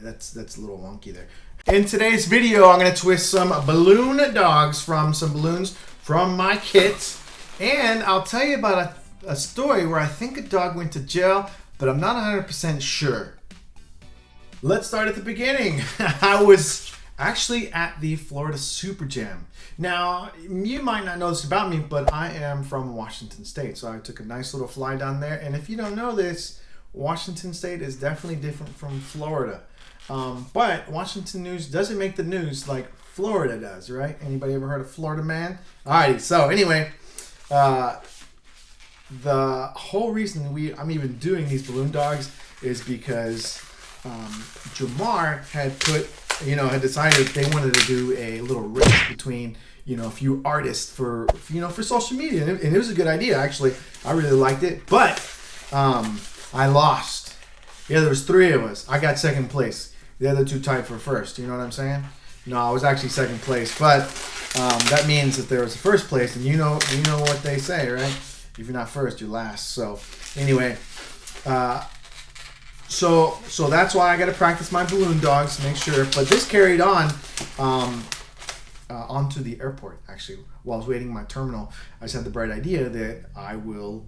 That's a little wonky there. In today's video, I'm going to twist some balloon dogs from some balloons from my kit. And I'll tell you about a story where I think a dog went to jail, but I'm not 100% sure. Let's start at the beginning. I was actually at the Florida Super Jam. Now, you might not know this about me, but I am from Washington State. So I took a nice little fly down there. And if you don't know this, Washington State is definitely different from Florida. But Washington news doesn't make the news like Florida does, right? Anybody ever heard of Florida Man? Alrighty, so anyway, the whole reason I'm even doing these balloon dogs is because Jamar had decided they wanted to do a little race between, a few artists for social media. And it was a good idea, actually. I really liked it. But I lost. Yeah, there was 3 of us. I got second place. The other 2 tied for first. You know what I'm saying? No, I was actually second place. But that means that there was a first place. And you know what they say, right? If you're not first, you're last. So anyway, so that's why I got to practice my balloon dogs to make sure. But this carried on onto the airport, actually. While I was waiting in my terminal, I just had the bright idea that I will,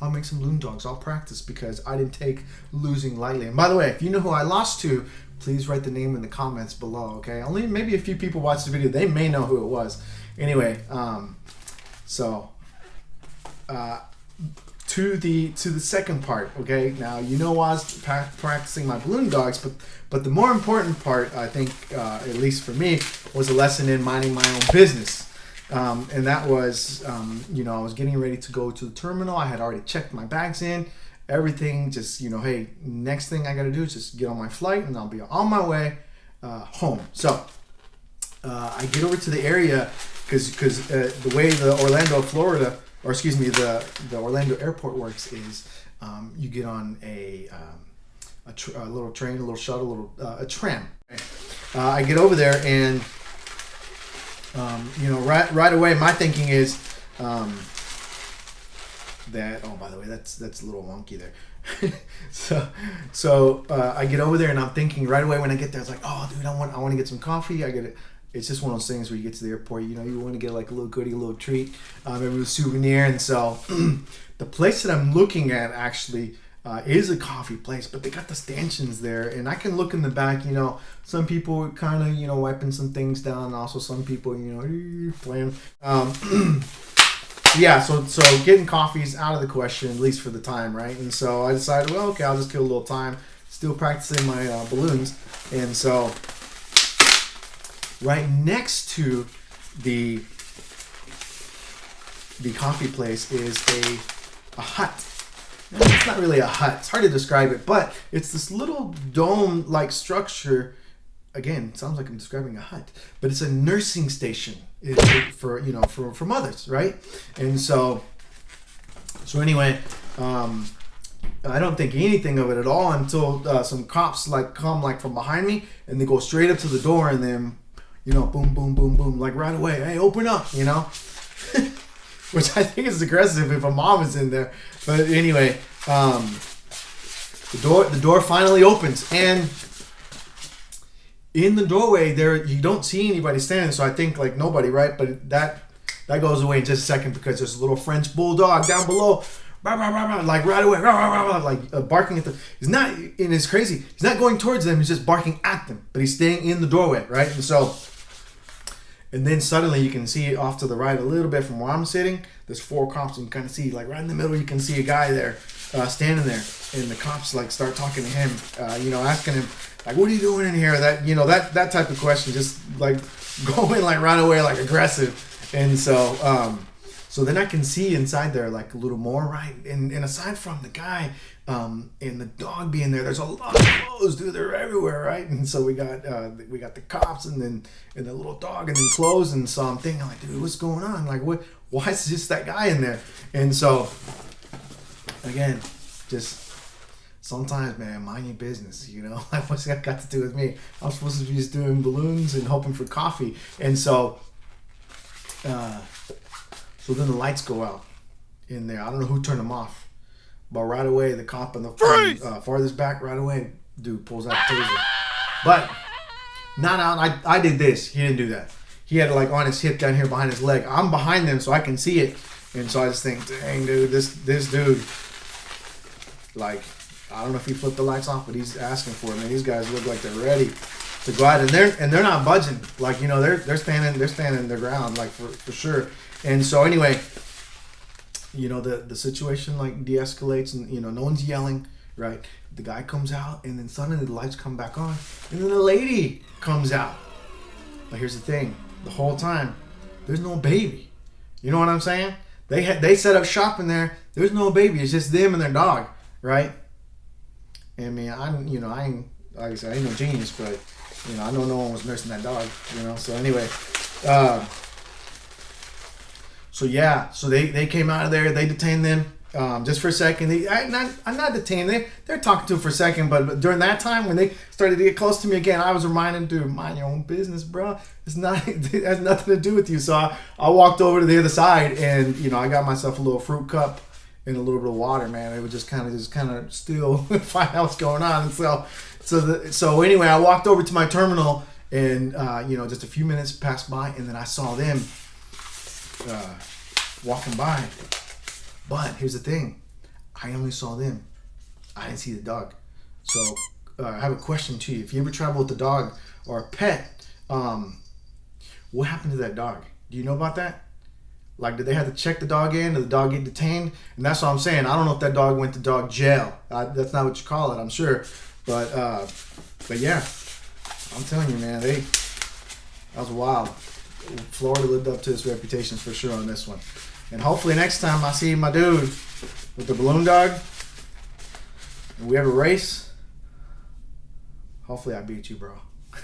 I'll make some balloon dogs. I'll practice because I didn't take losing lightly. And by the way, if you know who I lost to, please write the name in the comments below, okay? Only maybe a few people watched the video. They may know who it was. Anyway, to the second part, okay? Now, I was practicing my balloon dogs, but the more important part, I think, at least for me, was a lesson in minding my own business. And that was, I was getting ready to go to the terminal. I had already checked my bags in, everything. Just, hey, next thing I got to do is just get on my flight and I'll be on my way home. So I get over to the area because the way the Orlando airport works is you get on a little train, a little shuttle, a tram. I get over there and right away, my thinking is that. Oh, by the way, that's a little wonky there. so I get over there and I'm thinking right away when I get there, it's like, oh, dude, I want to get some coffee. It's just one of those things where you get to the airport, you want to get like a little goodie, a little treat, maybe a souvenir. And so the place that I'm looking at actually is a coffee place, but they got the stanchions there, and I can look in the back. Some people kind of wiping some things down. Also, some people playing. Yeah, so getting coffee is out of the question, at least for the time, right? And so I decided, well, okay, I'll just kill a little time, still practicing my balloons, and so right next to the coffee place is a hut. It's not really a hut. It's hard to describe it, but it's this little dome-like structure. Again, it sounds like I'm describing a hut, but it's a nursing station for mothers, right? And so anyway, I don't think anything of it at all until some cops come from behind me and they go straight up to the door and then boom, boom, boom, boom, like right away. Hey, open up, which I think is aggressive if a mom is in there. But anyway, the door finally opens, and in the doorway there you don't see anybody standing. So I think like nobody, right? But that goes away in just a second because there's a little French bulldog down below, like right away, like barking at them. It's crazy. He's not going towards them. He's just barking at them, but he's staying in the doorway, right? And then suddenly you can see off to the right a little bit from where I'm sitting, there's 4 cops, and you kind of see like right in the middle, you can see a guy there standing there, and the cops like start talking to him, asking him like, what are you doing in here? That type of question, just like going like right away, like aggressive. And so then I can see inside there like a little more, right? And aside from the guy and the dog being there, there's a lot of clothes, dude. They're everywhere, right? And so we got the cops and the little dog and then clothes. And so I'm thinking like, dude, what's going on? Like, what? Why is just that guy in there? And so again, just sometimes, man, mind your business. Like what's that got to do with me? I'm supposed to be just doing balloons and hoping for coffee. And so then the lights go out in there. I don't know who turned them off, but right away the cop in the farthest back right away dude pulls out a taser. But not out. I did this. He didn't do that. He had it like on his hip down here behind his leg. I'm behind them so I can see it. And so I just think, dang, dude, this dude, like, I don't know if he flipped the lights off, but he's asking for it, man. These guys look like they're ready to go out, and they're not budging. Like, you know, they're standing their ground, like, for sure. And so anyway, you know, the situation like de-escalates, and you know, no one's yelling, right? The guy comes out, and then suddenly the lights come back on, and then the lady comes out. But here's the thing: the whole time, there's no baby. You know what I'm saying? They set up shop in there. There's no baby. It's just them and their dog, right? And I mean, I ain't, like I said, I ain't no genius, but you know, I know no one was nursing that dog. You know, so anyway, so yeah, so they came out of there. They detained them just for a second. I'm not detained. They're talking to him for a second, but during that time when they started to get close to me again, I was reminding them to mind your own business, bro. It has nothing to do with you. So I walked over to the other side, and you know, I got myself a little fruit cup and a little bit of water, man. It would just kind of still find out what's going on. And so anyway, I walked over to my terminal, and you know, just a few minutes passed by, and then I saw them walking by. But here's the thing: I only saw them. I didn't see the dog. So I have a question to you. If you ever travel with a dog or a pet, what happened to that dog? Do you know about that? Like, did they have to check the dog in? Did the dog get detained? And that's what I'm saying. I don't know if that dog went to dog jail. That's not what you call it, I'm sure. But yeah, I'm telling you, man, that was wild. Florida lived up to its reputation for sure on this one. And hopefully next time I see my dude with the balloon dog and we have a race, hopefully I beat you, bro.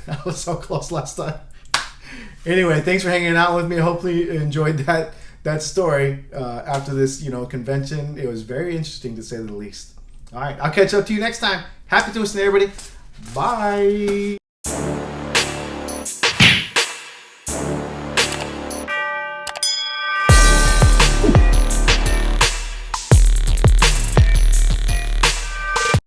I was so close last time. Anyway, thanks for hanging out with me. Hopefully you enjoyed that story after this, you know, convention. It was very interesting, to say the least. All right, I'll catch up to you next time. Happy Tuesday, everybody. Bye.